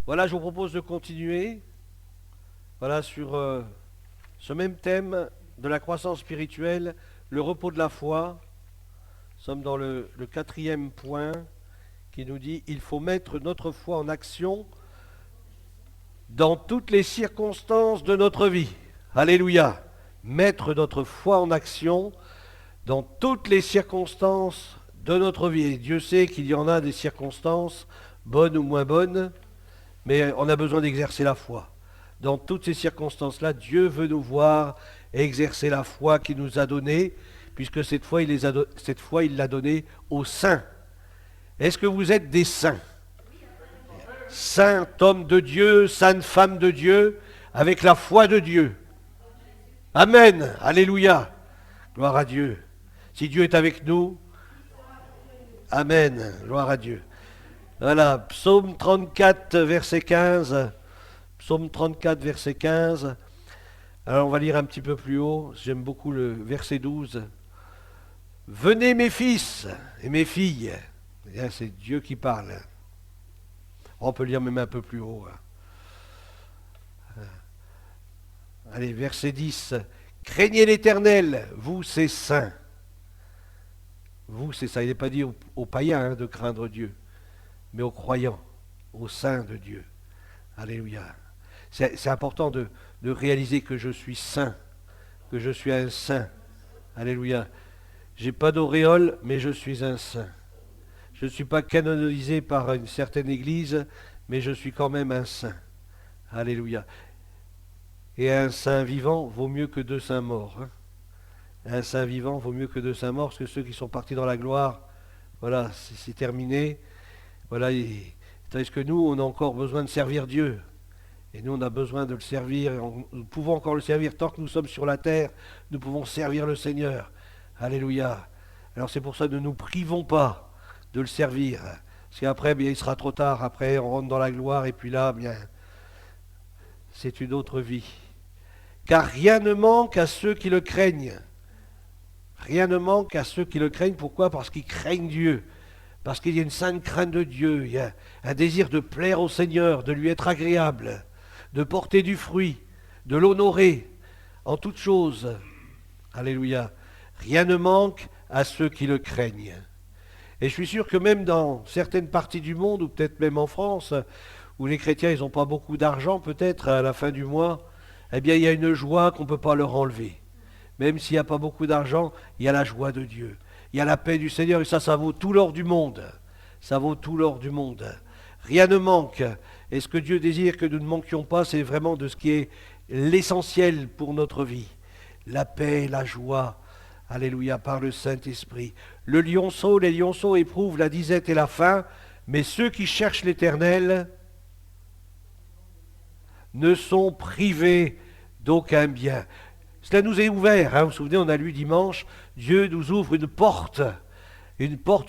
Voilà, je vous propose de continuer voilà, sur ce même thème de la croissance spirituelle, le repos de la foi. Nous sommes dans le quatrième point qui nous dit il faut mettre notre foi en action dans toutes les circonstances de notre vie. Alléluia. Mettre notre foi en action dans toutes les circonstances de notre vie. Et Dieu sait qu'il y en a des circonstances, bonnes ou moins bonnes, mais on a besoin d'exercer la foi. Dans toutes ces circonstances-là, Dieu veut nous voir exercer la foi qu'il nous a donnée, puisque cette fois, il l'a donnée aux saints. Est-ce que vous êtes des saints? Saint homme de Dieu, sainte femme de Dieu, avec la foi de Dieu. Amen. Alléluia. Gloire à Dieu. Si Dieu est avec nous, Amen. Gloire à Dieu. Voilà, psaume 34, verset 15. Psaume 34, verset 15. Alors on va lire un petit peu plus haut. J'aime beaucoup le verset 12. Venez mes fils et mes filles. C'est Dieu qui parle. On peut lire même un peu plus haut. Allez, verset 10. Craignez l'Éternel, vous c'est saints. Vous c'est ça. Il n'est pas dit aux païens de craindre Dieu, mais aux croyants, aux saints de Dieu. Alléluia. C'est important de réaliser que je suis saint, que je suis un saint. Alléluia. J'ai pas d'auréole, mais je suis un saint. Je ne suis pas canonisé par une certaine église, mais je suis quand même un saint. Alléluia. Et un saint vivant vaut mieux que deux saints morts. Un saint vivant vaut mieux que deux saints morts, parce que ceux qui sont partis dans la gloire, voilà, c'est terminé. Voilà, tandis que nous, on a encore besoin de servir Dieu. Et nous, on a besoin de le servir. Nous pouvons encore le servir tant que nous sommes sur la terre. Nous pouvons servir le Seigneur. Alléluia. Alors c'est pour ça que ne nous privons pas de le servir. Parce qu'après, bien, il sera trop tard. Après, on rentre dans la gloire. Et puis là, bien, c'est une autre vie. Car rien ne manque à ceux qui le craignent. Rien ne manque à ceux qui le craignent. Pourquoi? Parce qu'ils craignent Dieu. Parce qu'il y a une sainte crainte de Dieu. Il y a un désir de plaire au Seigneur, de lui être agréable, de porter du fruit, de l'honorer en toutes choses. Alléluia. Rien ne manque à ceux qui le craignent. Et je suis sûr que même dans certaines parties du monde, ou peut-être même en France, où les chrétiens ils n'ont pas beaucoup d'argent, peut-être à la fin du mois, eh bien il y a une joie qu'on ne peut pas leur enlever. Même s'il n'y a pas beaucoup d'argent, il y a la joie de Dieu. Il y a la paix du Seigneur, et ça vaut tout l'or du monde. Ça vaut tout l'or du monde. Rien ne manque. Et ce que Dieu désire que nous ne manquions pas, c'est vraiment de ce qui est l'essentiel pour notre vie. La paix, la joie, alléluia, par le Saint-Esprit. Les lionceaux éprouvent la disette et la faim, mais ceux qui cherchent l'Éternel ne sont privés d'aucun bien. Cela nous est ouvert, vous vous souvenez, on a lu dimanche, Dieu nous ouvre une porte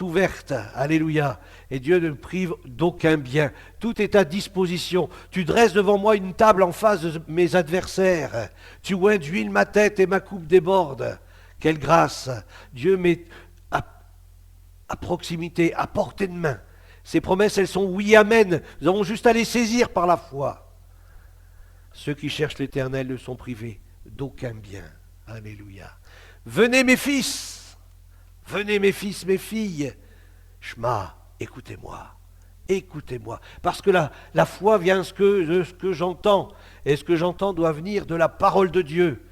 ouverte, alléluia, et Dieu ne prive d'aucun bien. Tout est à disposition. Tu dresses devant moi une table en face de mes adversaires. Tu oins d'huile ma tête et ma coupe déborde. Quelle grâce! Dieu met à proximité, à portée de main. Ces promesses, elles sont oui, amen. Nous avons juste à les saisir par la foi. Ceux qui cherchent l'Éternel ne sont privés d'aucun bien. Alléluia. Venez mes fils, mes filles. Shema, écoutez-moi. Écoutez-moi. Parce que la foi vient de ce que j'entends. Et ce que j'entends doit venir de la parole de Dieu.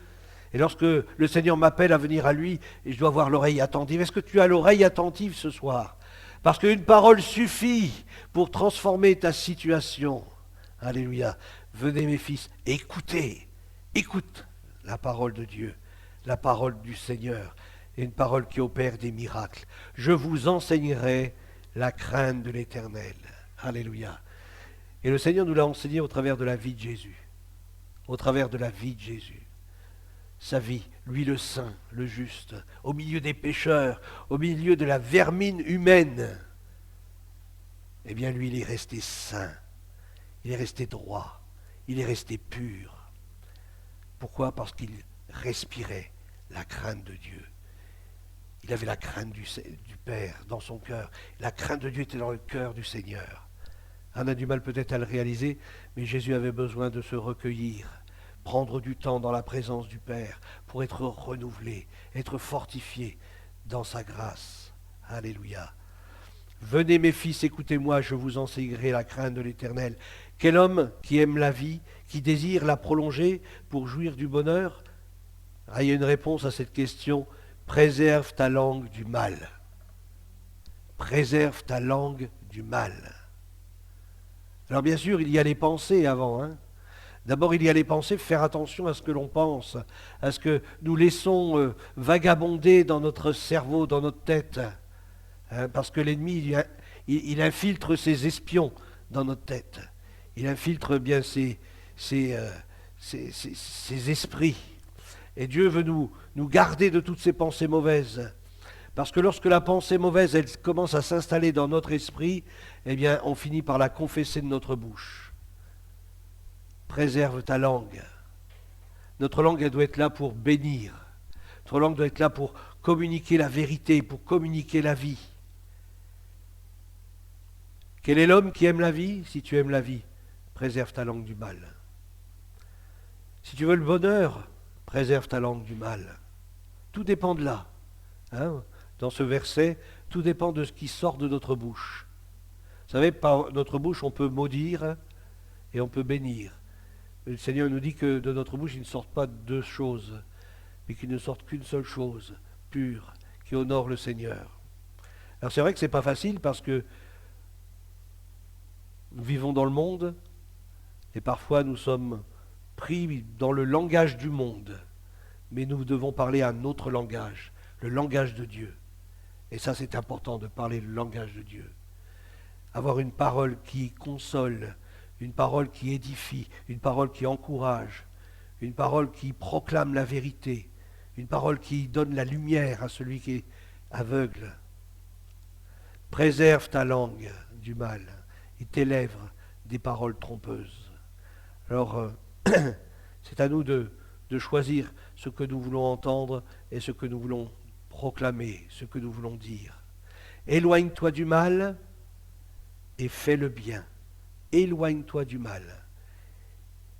Et lorsque le Seigneur m'appelle à venir à lui, je dois avoir l'oreille attentive. Est-ce que tu as l'oreille attentive ce soir? Parce qu'une parole suffit pour transformer ta situation. Alléluia. Venez mes fils, écoutez. Écoute la parole de Dieu, la parole du Seigneur, et une parole qui opère des miracles. Je vous enseignerai la crainte de l'Éternel. Alléluia. Et le Seigneur nous l'a enseigné au travers de la vie de Jésus. Au travers de la vie de Jésus. Sa vie, lui le saint, le juste, au milieu des pécheurs, au milieu de la vermine humaine. Eh bien lui, il est resté saint. Il est resté droit. Il est resté pur. Pourquoi? Parce qu'il respirait la crainte de Dieu. Il avait la crainte du Père dans son cœur. La crainte de Dieu était dans le cœur du Seigneur. On a du mal peut-être à le réaliser, mais Jésus avait besoin de se recueillir, prendre du temps dans la présence du Père pour être renouvelé, être fortifié dans sa grâce. Alléluia. Venez mes fils, écoutez-moi, je vous enseignerai la crainte de l'Éternel. Quel homme qui aime la vie, qui désire la prolonger pour jouir du bonheur? Il y a une réponse à cette question. Préserve ta langue du mal. Préserve ta langue du mal. Alors bien sûr, il y a les pensées avant. D'abord, il y a les pensées, faire attention à ce que l'on pense, à ce que nous laissons vagabonder dans notre cerveau, dans notre tête. Parce que l'ennemi, il infiltre ses espions dans notre tête. Il infiltre bien ses esprits. Et Dieu veut nous garder de toutes ces pensées mauvaises. Parce que lorsque la pensée mauvaise, elle commence à s'installer dans notre esprit, eh bien, on finit par la confesser de notre bouche. Préserve ta langue. Notre langue, elle doit être là pour bénir. Notre langue doit être là pour communiquer la vérité, pour communiquer la vie. Quel est l'homme qui aime la vie? Si tu aimes la vie, préserve ta langue du mal. Si tu veux le bonheur, préserve ta langue du mal. Tout dépend de là. Dans ce verset, tout dépend de ce qui sort de notre bouche. Vous savez, par notre bouche, on peut maudire et on peut bénir. Le Seigneur nous dit que de notre bouche, il ne sort pas deux choses, mais qu'il ne sorte qu'une seule chose, pure, qui honore le Seigneur. Alors c'est vrai que ce n'est pas facile parce que nous vivons dans le monde et parfois nous sommes pris dans le langage du monde, mais nous devons parler un autre langage, le langage de Dieu. Et ça, c'est important de parler le langage de Dieu. Avoir une parole qui console, une parole qui édifie, une parole qui encourage, une parole qui proclame la vérité, une parole qui donne la lumière à celui qui est aveugle. Préserve ta langue du mal et tes lèvres des paroles trompeuses. Alors, c'est à nous de choisir ce que nous voulons entendre et ce que nous voulons proclamer, ce que nous voulons dire. Éloigne-toi du mal et fais le bien. Éloigne-toi du mal.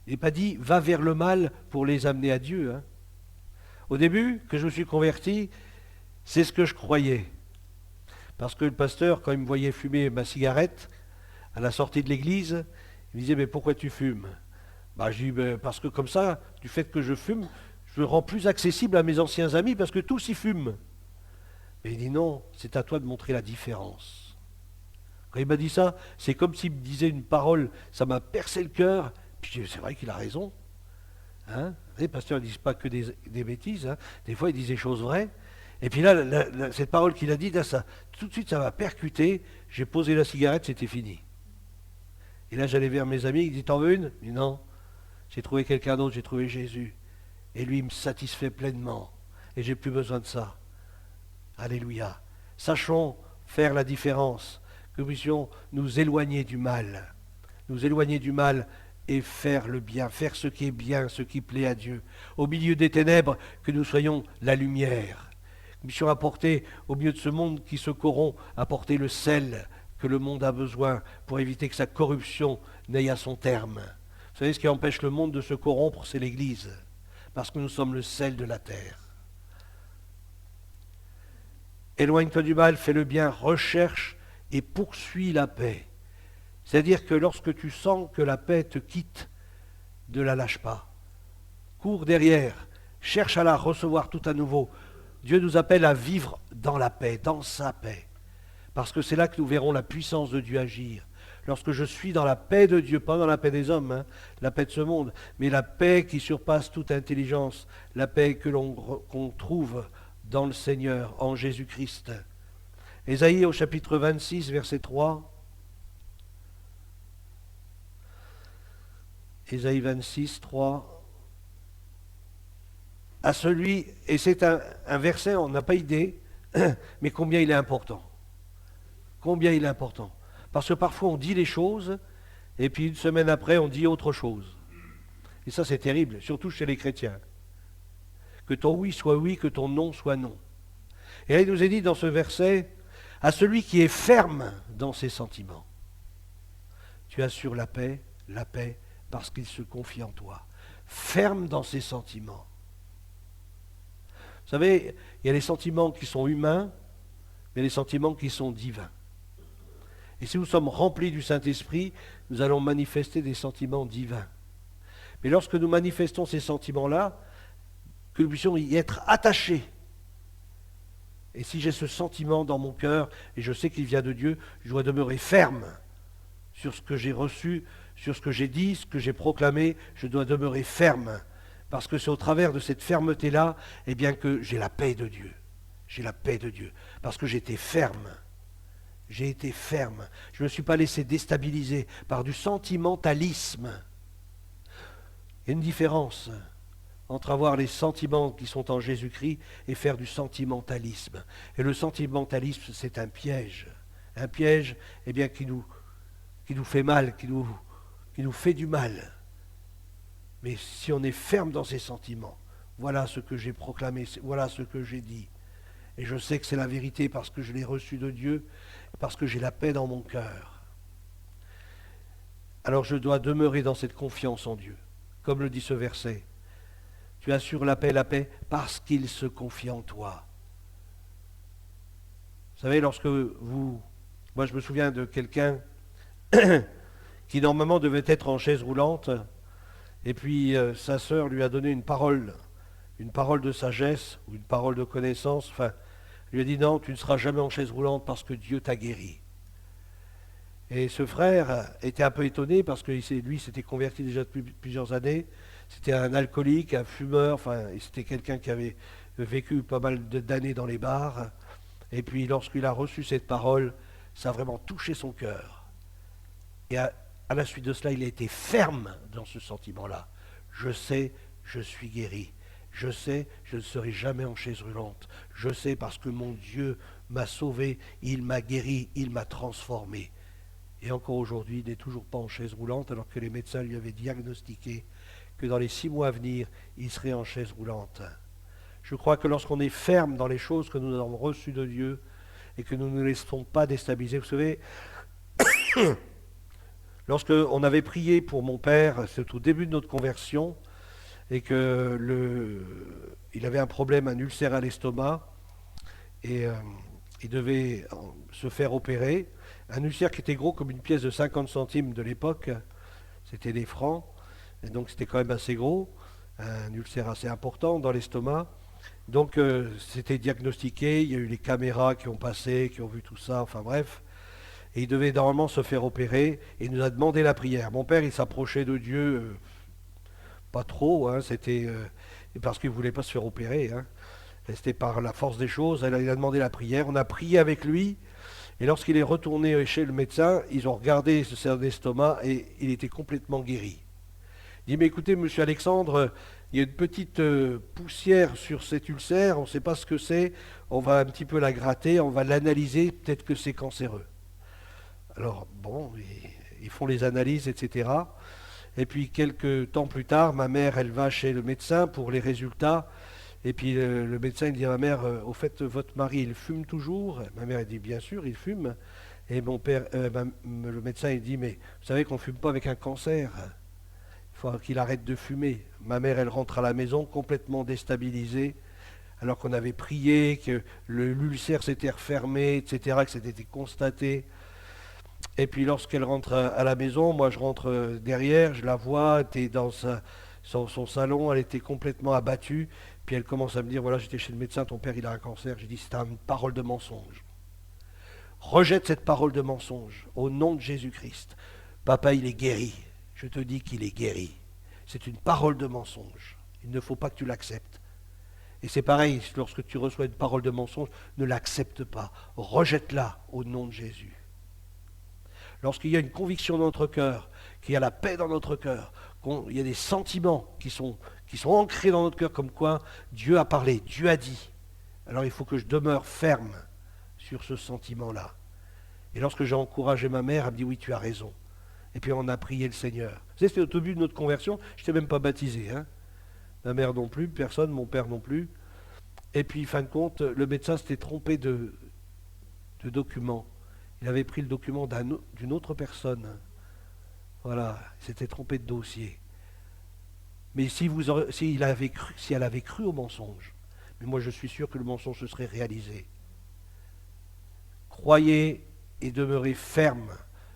Il n'est pas dit va vers le mal pour les amener à Dieu. Au début, que je me suis converti, c'est ce que je croyais. Parce que le pasteur, quand il me voyait fumer ma cigarette à la sortie de l'église, il me disait mais pourquoi tu fumes? Je dis parce que comme ça, du fait que je fume, je me rends plus accessible à mes anciens amis parce que tous y fument. Mais il dit non, c'est à toi de montrer la différence. Quand il m'a dit ça, c'est comme s'il me disait une parole, ça m'a percé le cœur. Puis c'est vrai qu'il a raison. Les pasteurs ne disent pas que des bêtises, des fois ils disent des choses vraies. Et puis là, cette parole qu'il a dit, là, ça, tout de suite ça m'a percuté, j'ai posé la cigarette, c'était fini. Et là j'allais vers mes amis, ils disent t'en veux une? Je dis non, j'ai trouvé quelqu'un d'autre, j'ai trouvé Jésus. Et lui, il me satisfait pleinement. Et j'ai plus besoin de ça. Alléluia. Sachons faire la différence. Que nous puissions nous éloigner du mal. Nous éloigner du mal et faire le bien. Faire ce qui est bien, ce qui plaît à Dieu. Au milieu des ténèbres, que nous soyons la lumière. Que nous puissions apporter, au milieu de ce monde qui se corrompt, apporter le sel que le monde a besoin pour éviter que sa corruption n'aille à son terme. Vous savez, ce qui empêche le monde de se corrompre, c'est l'Église. Parce que nous sommes le sel de la terre. Éloigne-toi du mal, fais le bien, recherche et poursuis la paix. C'est-à-dire que lorsque tu sens que la paix te quitte, ne la lâche pas. Cours derrière, cherche à la recevoir tout à nouveau. Dieu nous appelle à vivre dans la paix, dans sa paix. Parce que c'est là que nous verrons la puissance de Dieu agir. Lorsque je suis dans la paix de Dieu, pas dans la paix des hommes, la paix de ce monde, mais la paix qui surpasse toute intelligence, la paix qu'on trouve dans le Seigneur, en Jésus-Christ. Ésaïe au chapitre 26, verset 3. Ésaïe 26, 3. À celui, et c'est un verset, on n'a pas idée, mais combien il est important. Combien il est important. Parce que parfois on dit les choses, et puis une semaine après on dit autre chose. Et ça c'est terrible, surtout chez les chrétiens. Que ton oui soit oui, que ton non soit non. Et là il nous est dit dans ce verset, à celui qui est ferme dans ses sentiments. Tu assures la paix, parce qu'il se confie en toi. Ferme dans ses sentiments. Vous savez, il y a les sentiments qui sont humains, mais les sentiments qui sont divins. Et si nous sommes remplis du Saint-Esprit, nous allons manifester des sentiments divins. Mais lorsque nous manifestons ces sentiments-là, que nous puissions y être attachés. Et si j'ai ce sentiment dans mon cœur, et je sais qu'il vient de Dieu, je dois demeurer ferme sur ce que j'ai reçu, sur ce que j'ai dit, ce que j'ai proclamé, je dois demeurer ferme. Parce que c'est au travers de cette fermeté-là, eh bien que j'ai la paix de Dieu. J'ai la paix de Dieu. Parce que j'étais ferme. J'ai été ferme. Je ne me suis pas laissé déstabiliser par du sentimentalisme. Il y a une différence entre avoir les sentiments qui sont en Jésus-Christ et faire du sentimentalisme. Et le sentimentalisme, c'est un piège. Un piège, eh bien, qui nous fait mal, qui nous fait du mal. Mais si on est ferme dans ses sentiments, voilà ce que j'ai proclamé, voilà ce que j'ai dit. Et je sais que c'est la vérité parce que je l'ai reçu de Dieu, parce que j'ai la paix dans mon cœur. Alors je dois demeurer dans cette confiance en Dieu. Comme le dit ce verset, tu assures la paix, parce qu'il se confie en toi. Vous savez, moi je me souviens de quelqu'un qui normalement devait être en chaise roulante, et puis sa sœur lui a donné une parole de sagesse, ou une parole de connaissance, enfin, lui a dit non, tu ne seras jamais en chaise roulante parce que Dieu t'a guéri. Et ce frère était un peu étonné parce que lui s'était converti déjà depuis plusieurs années. C'était un alcoolique, un fumeur, enfin, c'était quelqu'un qui avait vécu pas mal d'années dans les bars. Et puis lorsqu'il a reçu cette parole, ça a vraiment touché son cœur. Et à la suite de cela, il a été ferme dans ce sentiment-là. Je sais, je suis guéri. Je sais, je ne serai jamais en chaise roulante. Je sais parce que mon Dieu m'a sauvé, il m'a guéri, il m'a transformé. Et encore aujourd'hui, il n'est toujours pas en chaise roulante alors que les médecins lui avaient diagnostiqué que dans les 6 mois à venir, il serait en chaise roulante. Je crois que lorsqu'on est ferme dans les choses que nous avons reçues de Dieu et que nous ne nous laissons pas déstabiliser, vous savez, lorsqu'on avait prié pour mon père, c'est au début de notre conversion, et qu'il avait un problème, un ulcère à l'estomac, et il devait se faire opérer. Un ulcère qui était gros comme une pièce de 50 centimes de l'époque, c'était des francs, et donc c'était quand même assez gros, un ulcère assez important dans l'estomac. Donc c'était diagnostiqué, il y a eu les caméras qui ont passé, qui ont vu tout ça, enfin bref. Et il devait normalement se faire opérer, et il nous a demandé la prière. Mon père, il s'approchait de Dieu, pas trop, hein, c'était parce qu'il ne voulait pas se faire opérer. Hein. C'était par la force des choses, il a demandé la prière, on a prié avec lui, et lorsqu'il est retourné chez le médecin, ils ont regardé ce cerveau d'estomac, et il était complètement guéri. Il dit, mais écoutez, monsieur Alexandre, il y a une petite poussière sur cet ulcère, on ne sait pas ce que c'est, on va un petit peu la gratter, on va l'analyser, peut-être que c'est cancéreux. Alors, bon, ils font les analyses, etc. Et puis, quelques temps plus tard, ma mère, elle va chez le médecin pour les résultats. Et puis, le médecin, il dit à ma mère, au fait, votre mari, il fume toujours? Ma mère, elle dit, bien sûr, il fume. Et mon père, le médecin, il dit, mais vous savez qu'on ne fume pas avec un cancer. Il faut qu'il arrête de fumer. Ma mère, elle rentre à la maison complètement déstabilisée, alors qu'on avait prié, que l'ulcère s'était refermé, etc., que c'était été constaté. Et puis lorsqu'elle rentre à la maison, moi je rentre derrière, je la vois, elle était dans son salon, elle était complètement abattue. Puis elle commence à me dire, voilà, j'étais chez le médecin, ton père il a un cancer. J'ai dit, c'est une parole de mensonge. Rejette cette parole de mensonge au nom de Jésus-Christ. Papa, il est guéri. Je te dis qu'il est guéri. C'est une parole de mensonge. Il ne faut pas que tu l'acceptes. Et c'est pareil, lorsque tu reçois une parole de mensonge, ne l'accepte pas. Rejette-la au nom de Jésus. Lorsqu'il y a une conviction dans notre cœur, qu'il y a la paix dans notre cœur, qu'il y a des sentiments qui sont ancrés dans notre cœur comme quoi Dieu a parlé, Dieu a dit, alors il faut que je demeure ferme sur ce sentiment-là. Et lorsque j'ai encouragé ma mère, elle me dit oui, tu as raison. Et puis on a prié le Seigneur. Vous savez, c'était au début de notre conversion, je n'étais même pas baptisé. Hein. Ma mère non plus, personne, mon père non plus. Et puis, fin de compte, le médecin s'était trompé de document. Il avait pris le document d'une autre personne. Voilà, il s'était trompé de dossier. Mais si elle avait cru au mensonge, mais moi je suis sûr que le mensonge se serait réalisé. Croyez et demeurez ferme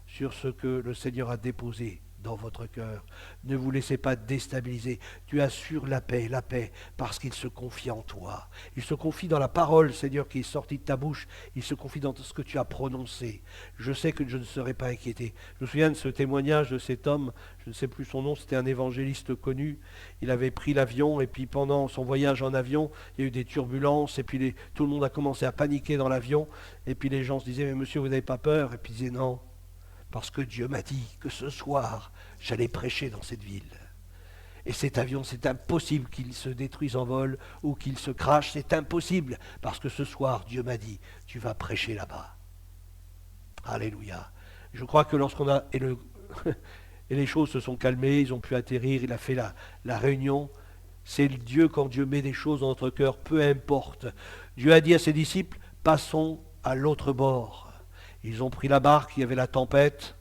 sur ce que le Seigneur a déposé dans votre cœur. Ne vous laissez pas déstabiliser. Tu assures la paix, parce qu'il se confie en toi. Il se confie dans la parole, Seigneur, qui est sortie de ta bouche. Il se confie dans ce que tu as prononcé. Je sais que je ne serai pas inquiété. Je me souviens de ce témoignage de cet homme, je ne sais plus son nom, c'était un évangéliste connu. Il avait pris l'avion et puis pendant son voyage en avion, il y a eu des turbulences et puis tout le monde a commencé à paniquer dans l'avion. Et puis les gens se disaient, mais monsieur, vous n'avez pas peur? Et puis il disait, non. Parce que Dieu m'a dit que ce soir, j'allais prêcher dans cette ville. Et cet avion, c'est impossible qu'il se détruise en vol ou qu'il se crache, c'est impossible. Parce que ce soir, Dieu m'a dit, tu vas prêcher là-bas. Alléluia. Je crois que lorsqu'on a... Et, et les choses se sont calmées, ils ont pu atterrir, il a fait la réunion. C'est Dieu, quand Dieu met des choses dans notre cœur, peu importe. Dieu a dit à ses disciples, passons à l'autre bord. Ils ont pris la barque, il y avait la tempête.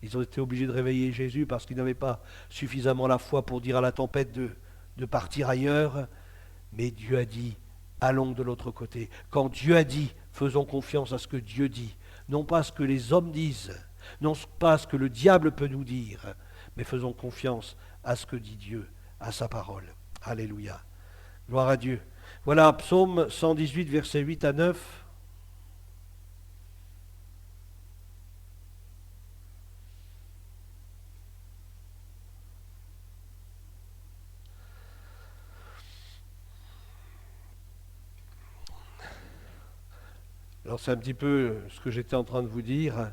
Ils ont été obligés de réveiller Jésus parce qu'ils n'avaient pas suffisamment la foi pour dire à la tempête de partir ailleurs. Mais Dieu a dit, allons de l'autre côté. Quand Dieu a dit, faisons confiance à ce que Dieu dit. Non pas à ce que les hommes disent, non pas à ce que le diable peut nous dire, mais faisons confiance à ce que dit Dieu, à sa parole. Alléluia. Gloire à Dieu. Voilà, psaume 118, versets 8 à 9. Alors c'est un petit peu ce que j'étais en train de vous dire.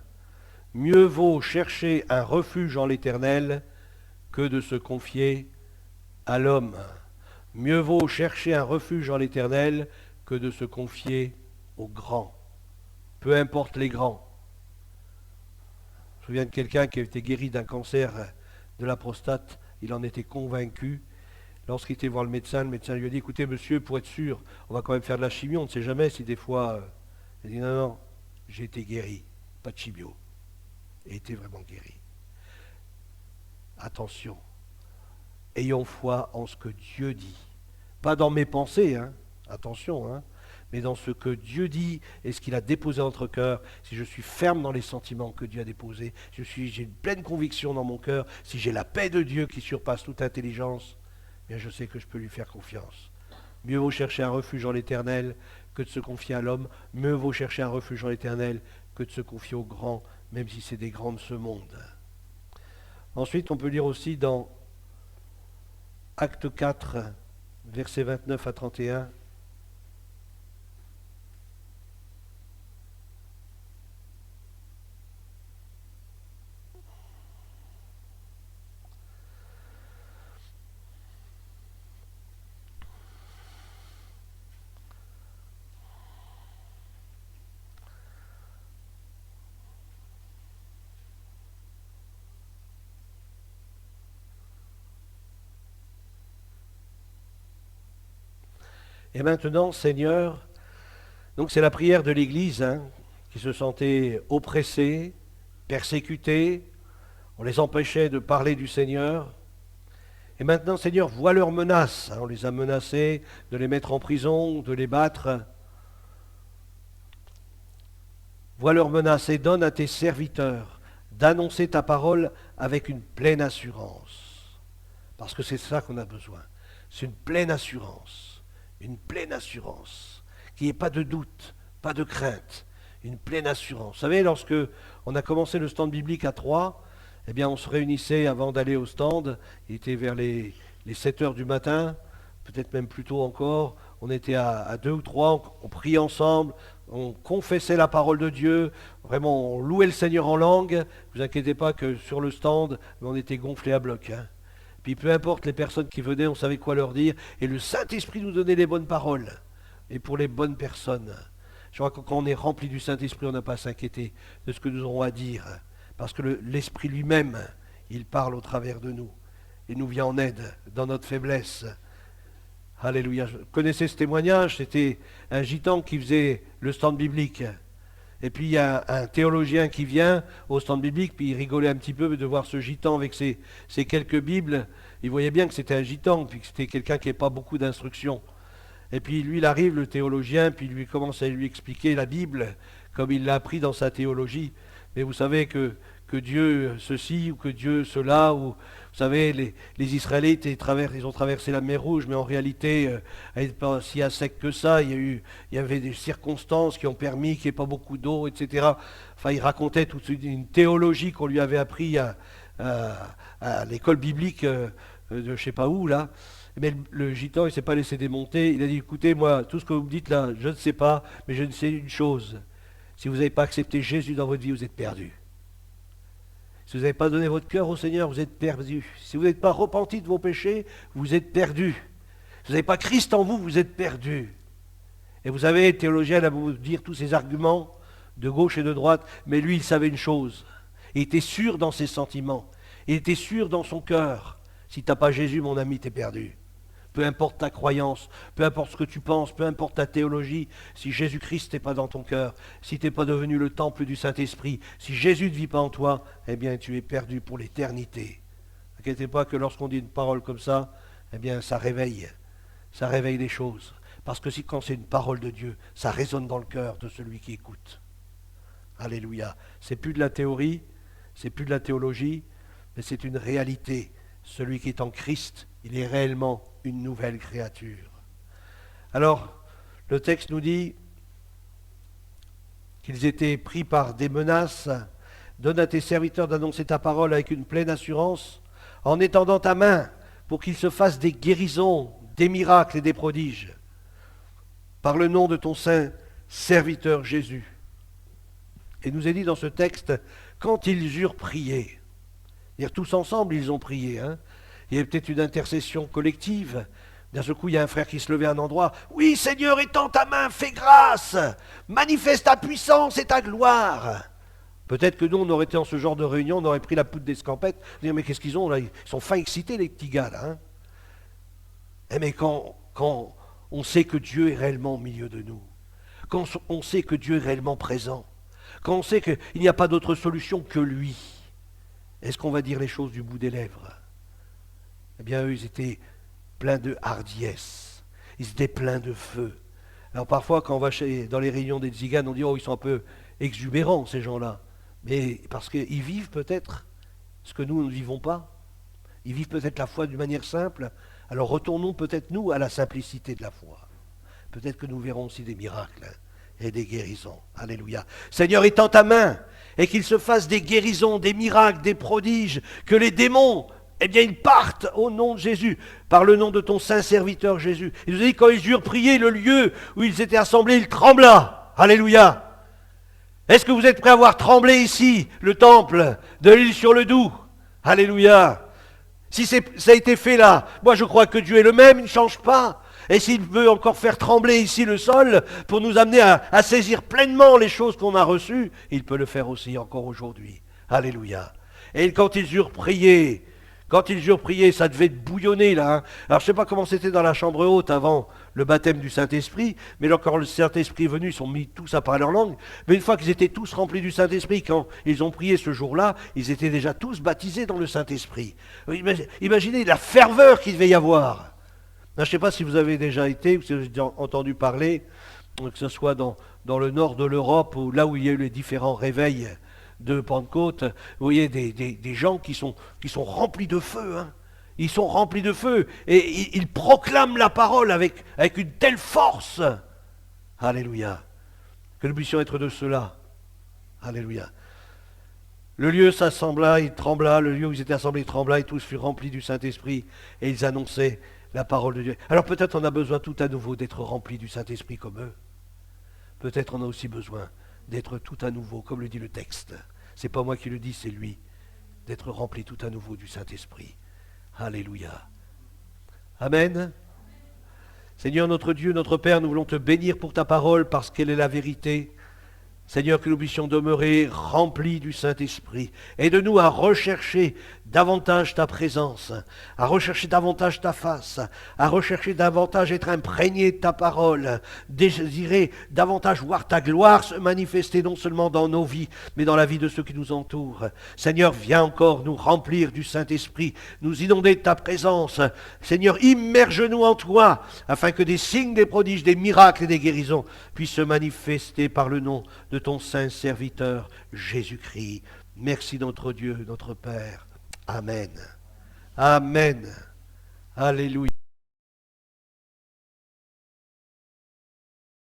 Mieux vaut chercher un refuge en l'Éternel que de se confier à l'homme. Mieux vaut chercher un refuge en l'Éternel que de se confier aux grands. Peu importe les grands. Je me souviens de quelqu'un qui a été guéri d'un cancer de la prostate. Il en était convaincu. Lorsqu'il était voir le médecin lui a dit, écoutez monsieur, pour être sûr, on va quand même faire de la chimio, on ne sait jamais si des fois... Il dit, non, j'ai été guéri, pas de chimio. Et était vraiment guéri. Attention, ayons foi en ce que Dieu dit. Pas dans mes pensées, attention, mais dans ce que Dieu dit et ce qu'il a déposé dans notre cœur. Si je suis ferme dans les sentiments que Dieu a déposés, j'ai une pleine conviction dans mon cœur, si j'ai la paix de Dieu qui surpasse toute intelligence, bien je sais que je peux lui faire confiance. Mieux vaut chercher un refuge en l'Éternel que de se confier à l'homme. Mieux vaut chercher un refuge en l'Éternel que de se confier aux grands, même si c'est des grands de ce monde. Ensuite, on peut lire aussi dans Acte 4, versets 29 à 31. Et maintenant, Seigneur, donc c'est la prière de l'Église qui se sentait oppressée, persécutée, on les empêchait de parler du Seigneur. Et maintenant, Seigneur, vois leurs menaces. On les a menacés de les mettre en prison, de les battre. Vois leurs menaces et donne à tes serviteurs d'annoncer ta parole avec une pleine assurance. Parce que c'est ça qu'on a besoin. C'est une pleine assurance. Une pleine assurance, qu'il n'y ait pas de doute, pas de crainte, une pleine assurance. Vous savez, lorsque on a commencé le stand biblique à 3, eh bien on se réunissait avant d'aller au stand, il était vers les 7 heures du matin, peut-être même plus tôt encore, on était à 2 ou 3, on priait ensemble, on confessait la parole de Dieu, vraiment on louait le Seigneur en langue. Ne vous inquiétez pas que sur le stand, on était gonflés à bloc. Puis peu importe les personnes qui venaient, on savait quoi leur dire. Et le Saint-Esprit nous donnait les bonnes paroles. Et pour les bonnes personnes. Je crois que quand on est rempli du Saint-Esprit, on n'a pas à s'inquiéter de ce que nous aurons à dire. Parce que l'Esprit lui-même, il parle au travers de nous. Il nous vient en aide dans notre faiblesse. Alléluia. Vous connaissez ce témoignage? C'était un gitan qui faisait le stand biblique. Et puis il y a un théologien qui vient au stand biblique, puis il rigolait un petit peu de voir ce gitan avec ses quelques Bibles. Il voyait bien que c'était un gitan, puis que c'était quelqu'un qui n'avait pas beaucoup d'instructions. Et puis lui, il arrive, le théologien, puis lui commence à lui expliquer la Bible, comme il l'a appris dans sa théologie. Mais vous savez que Dieu ceci, ou que Dieu cela, ou vous savez, les Israélites, ils ont traversé la mer Rouge, mais en réalité, elle n'est pas si à sec que ça. Il y avait des circonstances qui ont permis qu'il n'y ait pas beaucoup d'eau, etc. Enfin, il racontait toute une théologie qu'on lui avait appris à l'école biblique de je ne sais pas où, là. Mais le gitan, il ne s'est pas laissé démonter. Il a dit, écoutez, moi, tout ce que vous me dites là, je ne sais pas, mais je ne sais une chose. Si vous n'avez pas accepté Jésus dans votre vie, vous êtes perdu. Si vous n'avez pas donné votre cœur au Seigneur, vous êtes perdu. Si vous n'êtes pas repenti de vos péchés, vous êtes perdu. Si vous n'avez pas Christ en vous, vous êtes perdu. Et vous savez, le théologien a beau dire tous ces arguments de gauche et de droite, mais lui, il savait une chose. Il était sûr dans ses sentiments. Il était sûr dans son cœur. Si tu n'as pas Jésus, mon ami, tu es perdu. Peu importe ta croyance, peu importe ce que tu penses, peu importe ta théologie, si Jésus-Christ n'est pas dans ton cœur, si tu n'es pas devenu le temple du Saint-Esprit, si Jésus ne vit pas en toi, eh bien tu es perdu pour l'éternité. N'inquiétez pas que lorsqu'on dit une parole comme ça, eh bien ça réveille les choses. Parce que quand c'est une parole de Dieu, ça résonne dans le cœur de celui qui écoute. Alléluia. C'est plus de la théorie, c'est plus de la théologie, mais c'est une réalité. Celui qui est en Christ, il est réellement une nouvelle créature. Alors, le texte nous dit qu'ils étaient pris par des menaces. Donne à tes serviteurs d'annoncer ta parole avec une pleine assurance, en étendant ta main pour qu'ils se fassent des guérisons, des miracles et des prodiges. Par le nom de ton saint serviteur Jésus. Et nous est dit dans ce texte, quand ils eurent prié, c'est-à-dire tous ensemble ils ont prié, il y avait peut-être une intercession collective. D'un seul coup, il y a un frère qui se levait à un endroit. Oui, Seigneur, étends ta main, fais grâce, manifeste ta puissance et ta gloire. Peut-être que nous, on aurait été en ce genre de réunion, on aurait pris la poudre d'escampette, dire mais qu'est-ce qu'ils ont là? Ils sont fin excités les petits gars là. Mais quand on sait que Dieu est réellement au milieu de nous, quand on sait que Dieu est réellement présent, quand on sait qu'il n'y a pas d'autre solution que lui, est-ce qu'on va dire les choses du bout des lèvres? Eh bien, eux, ils étaient pleins de hardiesse. Ils étaient pleins de feu. Alors parfois, quand on va dans les réunions des tziganes, on dit « Oh, ils sont un peu exubérants, ces gens-là. » Mais parce qu'ils vivent peut-être ce que nous ne vivons pas. Ils vivent peut-être la foi d'une manière simple. Alors retournons peut-être, nous, à la simplicité de la foi. Peut-être que nous verrons aussi des miracles et des guérisons. Alléluia. Seigneur, étends ta main et qu'il se fasse des guérisons, des miracles, des prodiges, que les démons, eh bien, ils partent au nom de Jésus, par le nom de ton saint serviteur Jésus. Il nous dit, quand ils eurent prié, le lieu où ils étaient assemblés, il trembla. Alléluia. Est-ce que vous êtes prêts à voir trembler ici, le temple de l'Île-sur-le-Doubs? Alléluia. Si ça a été fait là, moi je crois que Dieu est le même, il ne change pas. Et s'il veut encore faire trembler ici le sol pour nous amener à saisir pleinement les choses qu'on a reçues, il peut le faire aussi encore aujourd'hui. Alléluia. Et quand ils eurent prié, ça devait bouillonner là. Alors je ne sais pas comment c'était dans la chambre haute avant le baptême du Saint-Esprit, mais là quand le Saint-Esprit est venu, ils sont mis tous à parler leur langue. Mais une fois qu'ils étaient tous remplis du Saint-Esprit, quand ils ont prié ce jour-là, ils étaient déjà tous baptisés dans le Saint-Esprit. Imaginez la ferveur qu'il devait y avoir. Je ne sais pas si vous avez déjà été, ou si vous avez entendu parler, que ce soit dans le nord de l'Europe, ou là où il y a eu les différents réveils de Pentecôte, vous voyez des gens qui sont remplis de feu. Ils sont remplis de feu et ils proclament la parole avec une telle force. Alléluia. Que nous puissions être de cela. Alléluia. Le lieu s'assembla, il trembla, le lieu où ils étaient assemblés trembla et tous furent remplis du Saint-Esprit et ils annonçaient la parole de Dieu. Alors peut-être on a besoin tout à nouveau d'être remplis du Saint-Esprit comme eux. Peut-être on a aussi besoin d'être tout à nouveau, comme le dit le texte. C'est pas moi qui le dis, c'est lui. D'être rempli tout à nouveau du Saint-Esprit. Alléluia. Amen. Seigneur notre Dieu, notre Père, nous voulons te bénir pour ta parole parce qu'elle est la vérité. Seigneur, que nous puissions demeurer remplis du Saint-Esprit. Aide-nous à rechercher davantage ta présence, à rechercher davantage ta face, à rechercher davantage être imprégné de ta parole, désirer davantage voir ta gloire se manifester non seulement dans nos vies, mais dans la vie de ceux qui nous entourent. Seigneur, viens encore nous remplir du Saint-Esprit, nous inonder de ta présence. Seigneur, immerge-nous en toi, afin que des signes, des prodiges, des miracles et des guérisons puissent se manifester par le nom de ton saint serviteur Jésus-Christ. Merci notre Dieu, notre Père. Amen. Amen. Alléluia.